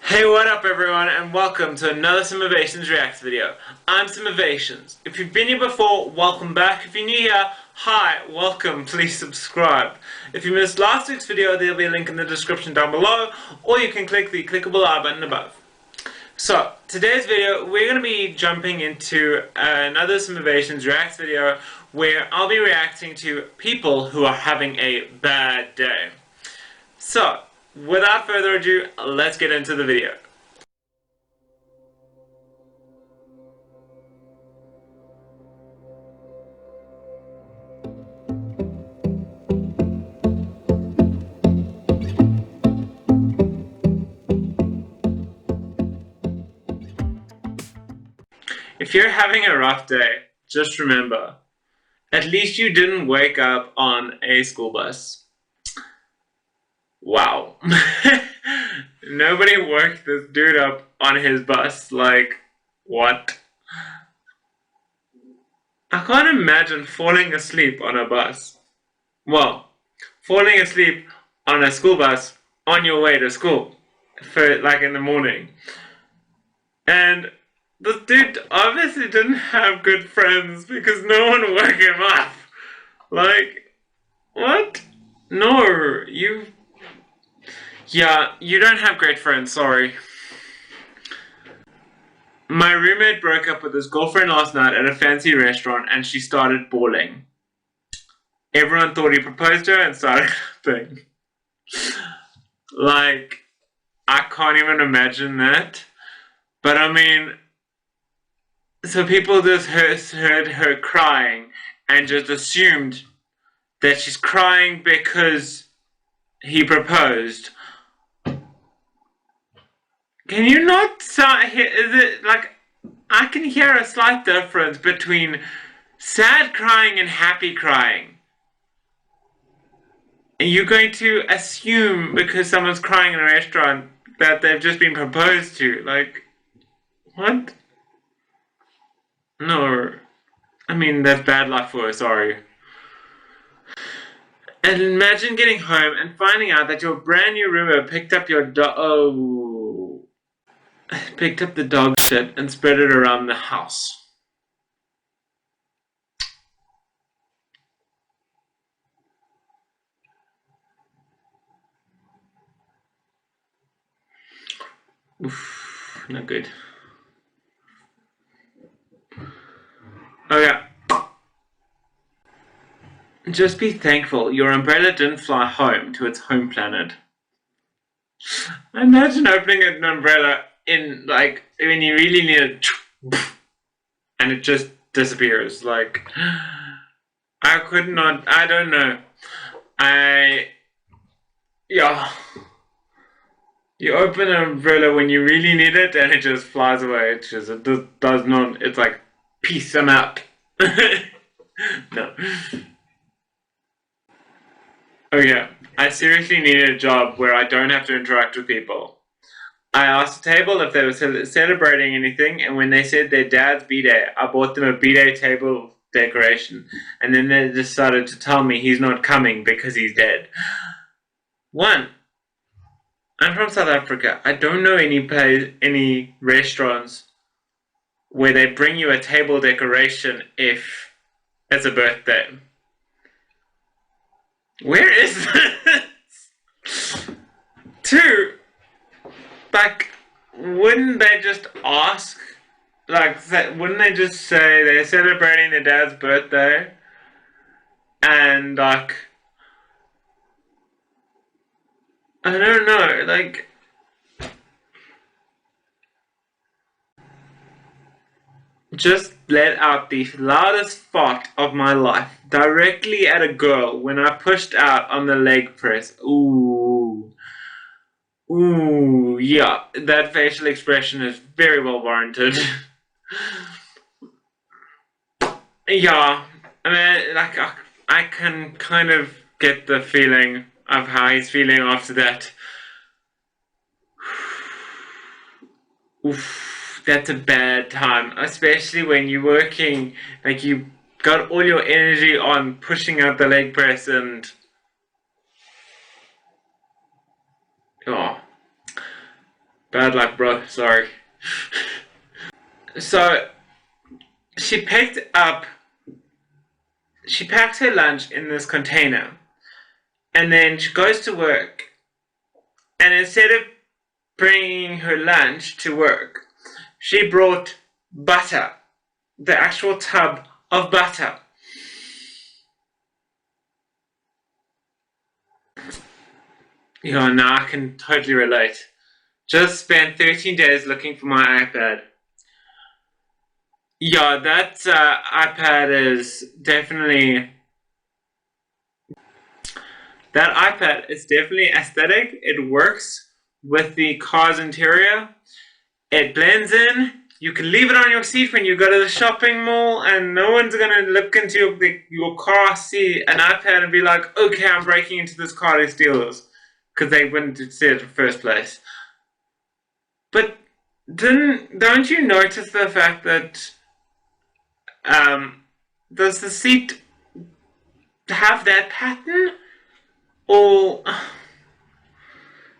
Hey, what up everyone, and welcome to another Simovations Reacts video. I'm Simovations. If you've been here before, welcome back. If you're new here, hi, welcome, please subscribe. If you missed last week's video, there'll be a link in the description down below, or you can click the clickable I button above. So, today's video, we're going to be jumping into another Simovations Reacts video, where I'll be reacting to people who are having a bad day. So, without further ado, let's get into the video. If you're having a rough day, just remember, at least you didn't wake up on a school bus. Wow. Nobody woke this dude up on his bus. Like, what? I can't imagine falling asleep on a bus. Well, falling asleep on a school bus on your way to school, for like in the morning. And this dude obviously didn't have good friends because no one woke him up. Like, what? No, Yeah, you don't have great friends, sorry. My roommate broke up with his girlfriend last night at a fancy restaurant and she started bawling. Everyone thought he proposed to her and started clapping. Like, I can't even imagine that. But I mean, so people just heard her crying and just assumed that she's crying because he proposed. Can you not is it like, I can hear a slight difference between sad crying and happy crying. And you're going to assume because someone's crying in a restaurant that they've just been proposed to. Like, what? No. I mean, that's bad luck for her, sorry. And imagine getting home and finding out that your brand new roommate picked up the dog shit and spread it around the house. Oof, not good. Okay. Just be thankful your umbrella didn't fly home to its home planet. Imagine opening an umbrella in, like, when you really need it, and it just disappears. Like, I could not, I don't know. Yeah. You open an umbrella when you really need it and it just flies away. It does not, it's like, peace, I'm out. No. Oh yeah, I seriously needed a job where I don't have to interact with people. I asked the table if they were celebrating anything, and when they said their dad's B-Day, I bought them a B-Day table decoration, and then they decided to tell me he's not coming because he's dead. One, I'm from South Africa. I don't know any restaurants where they bring you a table decoration if it's a birthday. Where is this? Two, like, wouldn't they just ask? Like, wouldn't they just say they're celebrating their dad's birthday? And, like, I don't know, like, just let out the loudest fart of my life directly at a girl when I pushed out on the leg press. Ooh. Ooh, yeah, that facial expression is very well warranted. Yeah, I mean, like, I can kind of get the feeling of how he's feeling after that. Oof, that's a bad time, especially when you're working, like, you got all your energy on pushing out the leg press and... Oh. Bad luck, bro. Sorry. So she packs her lunch in this container, and then she goes to work, and instead of bringing her lunch to work, she brought butter, the actual tub of butter. Yeah, no, I can totally relate. Just spent 13 days looking for my iPad. Yeah, that iPad is definitely... That iPad is definitely aesthetic. It works with the car's interior. It blends in. You can leave it on your seat when you go to the shopping mall, and no one's gonna look into your car, see an iPad, and be like, "Okay, I'm breaking into this car to steal this," because they wouldn't see it in the first place. But don't you notice the fact that does the seat have that pattern? Or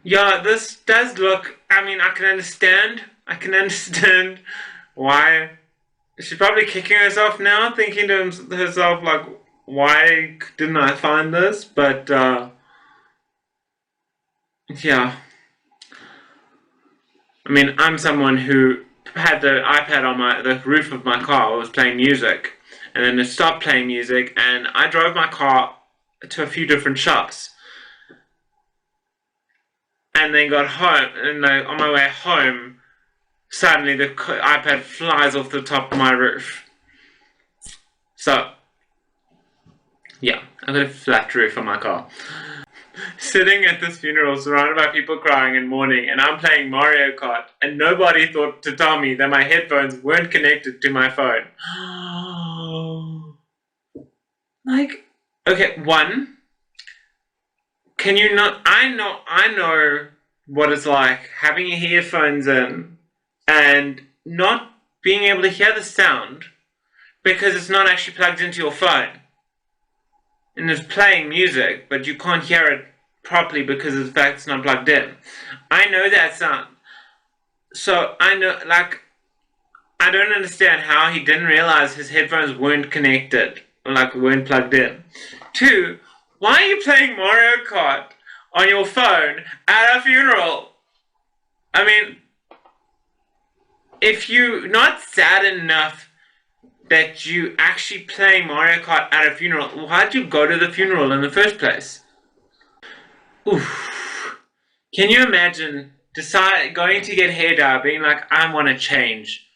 yeah, this does look. I mean, I can understand. I can understand why she's probably kicking herself now, thinking to herself like, "Why didn't I find this?" But yeah, I mean, I'm someone who had the iPad on the roof of my car. I was playing music, and then it stopped playing music, and I drove my car to a few different shops. And then got home, and on my way home, suddenly the iPad flies off the top of my roof. So, yeah, I've got a flat roof on my car. Sitting at this funeral surrounded by people crying and mourning, and I'm playing Mario Kart, and nobody thought to tell me that my headphones weren't connected to my phone. Like, okay, one, can you not... I know what it's like having your headphones in and not being able to hear the sound because it's not actually plugged into your phone. And it's playing music, but you can't hear it properly because of the fact it's not plugged in. I know that sound. So I know, like, I don't understand how he didn't realize his headphones weren't connected, or like weren't plugged in. Two, why are you playing Mario Kart on your phone at a funeral? I mean, if you're not sad enough that you actually playing Mario Kart at a funeral, why'd you go to the funeral in the first place? Oof. Can you imagine going to get hair dye, being like, I want to change.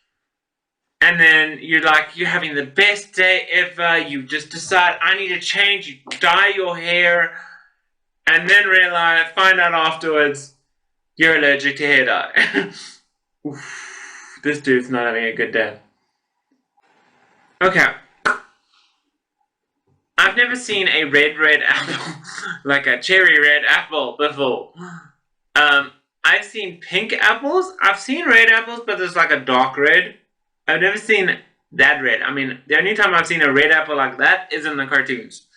And then you're having the best day ever, you just decide, I need to change, you dye your hair, and then find out afterwards, you're allergic to hair dye. Oof, this dude's not having a good day. Okay. I've never seen a red apple, like a cherry red apple before. I've seen pink apples, I've seen red apples, but there's like a dark red. I've never seen that red. I mean, the only time I've seen a red apple like that is in the cartoons.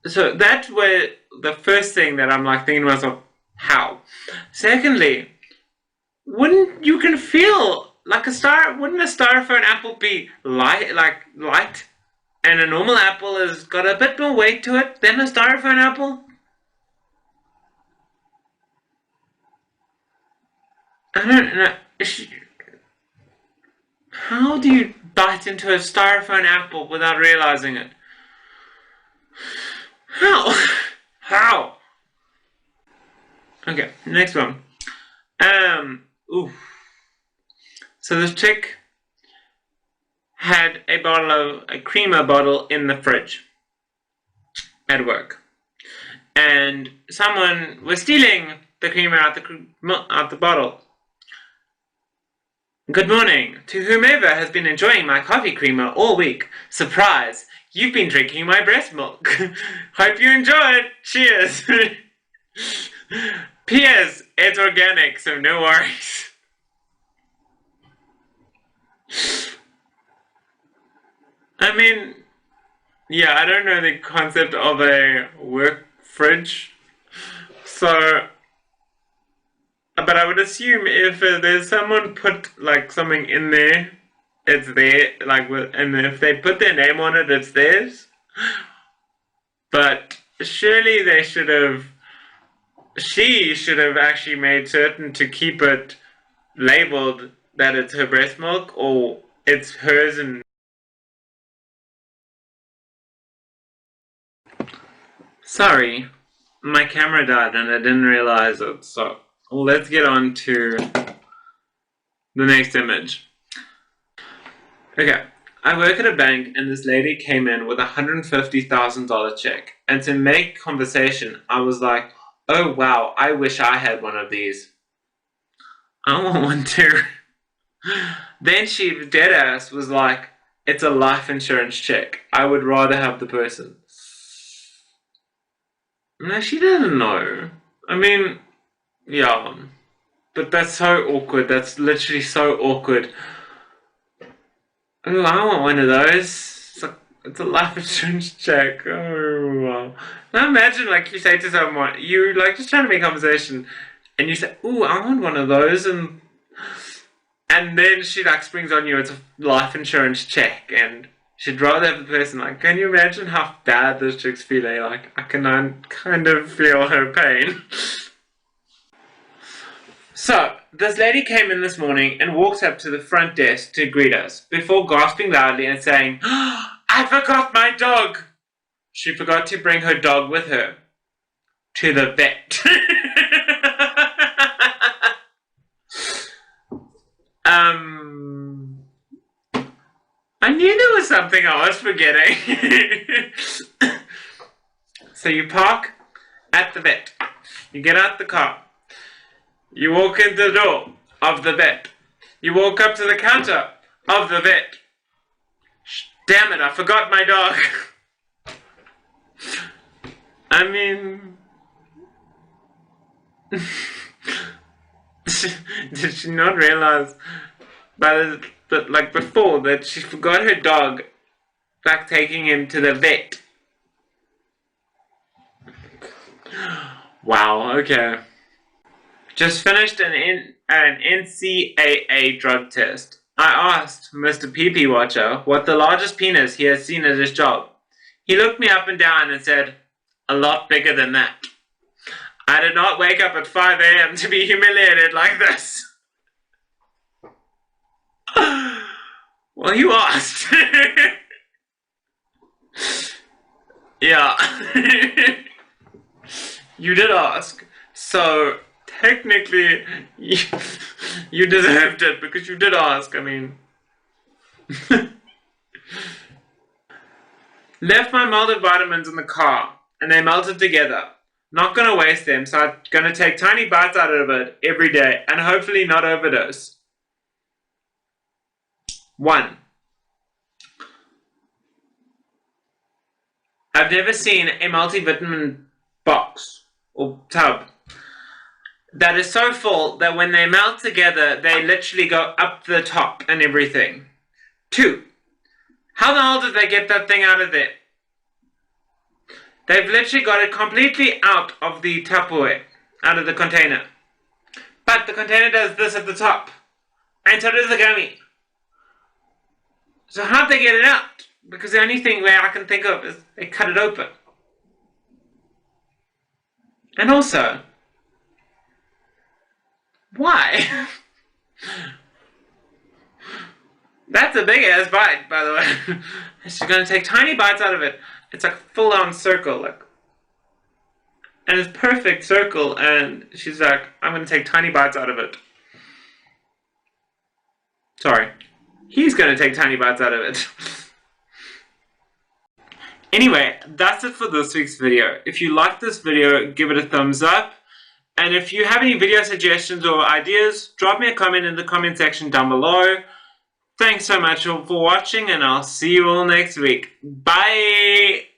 So that's where the first thing that I'm like thinking to myself, how? Secondly, wouldn't you can feel like wouldn't a styrofoam apple be light, and a normal apple has got a bit more weight to it than a styrofoam apple? I don't know. How do you bite into a styrofoam apple without realizing it? How? How? Okay, next one. Ooh. So this chick had a creamer bottle in the fridge at work, and someone was stealing the creamer out the bottle. Good morning to whomever has been enjoying my coffee creamer all week. Surprise! You've been drinking my breast milk. Hope you enjoyed. Cheers. P.S. It's organic, so no worries. I mean, yeah, I don't know the concept of a work fridge. So, but but I would assume if there's someone put like something in there, it's there, like, and if they put their name on it, it's theirs. But surely she should have actually made certain to keep it labeled that it's her breast milk or it's hers. And sorry, my camera died and I didn't realize it, so let's get on to the next image. Okay, I work at a bank and this lady came in with a $150,000 check, and to make conversation, I was like, oh wow, I wish I had one of these. I want one too. Then she deadass was like, it's a life insurance check. I would rather have the person. No, she didn't know. I mean, yeah. But that's so awkward. That's literally so awkward. Oh, I want one of those. It's a life insurance check. Oh, wow. Now imagine, like, you say to someone, you like just trying to make conversation, and you say, "Ooh, I want one of those," and then she like springs on you. It's a life insurance check, and she'd rather have the person. Like, can you imagine how bad this chick's feeling? Like, I can kind of feel her pain. So, this lady came in this morning and walks up to the front desk to greet us, before gasping loudly and saying, "Oh, I forgot my dog!" She forgot to bring her dog with her to the vet. I knew there was something I was forgetting. So you park at the vet. You get out the car. You walk in the door of the vet. You walk up to the counter of the vet. Damn it, I forgot my dog. I mean... Did she not realize but like before that she forgot her dog, like taking him to the vet? Wow, okay. Just finished an NCAA drug test. I asked Mr. PP Watcher what the largest penis he has seen at his job. He looked me up and down and said, "A lot bigger than that." I did not wake up at 5 a.m. to be humiliated like this. Well, you asked. Yeah. You did ask. So, technically, you deserved it because you did ask. I mean... Left my multivitamins in the car, and they melted together. Not gonna waste them, so I'm gonna take tiny bites out of it every day, and hopefully not overdose. 1. I've never seen a multivitamin box or tub that is so full that when they melt together, they literally go up the top and everything. 2. How the hell did they get that thing out of there? They've literally got it completely out of the Tupperware, out of the container. But the container does this at the top, and so does the gummy. So how'd they get it out? Because the only thing where I can think of is they cut it open. And also, why? That's a big ass bite, by the way. She's gonna take tiny bites out of it. It's like full on circle, like, and it's perfect circle. And she's like, I'm gonna take tiny bites out of it. Sorry, he's gonna take tiny bites out of it. Anyway, that's it for this week's video. If you liked this video, give it a thumbs up. And if you have any video suggestions or ideas, drop me a comment in the comment section down below. Thanks so much for watching, and I'll see you all next week. Bye!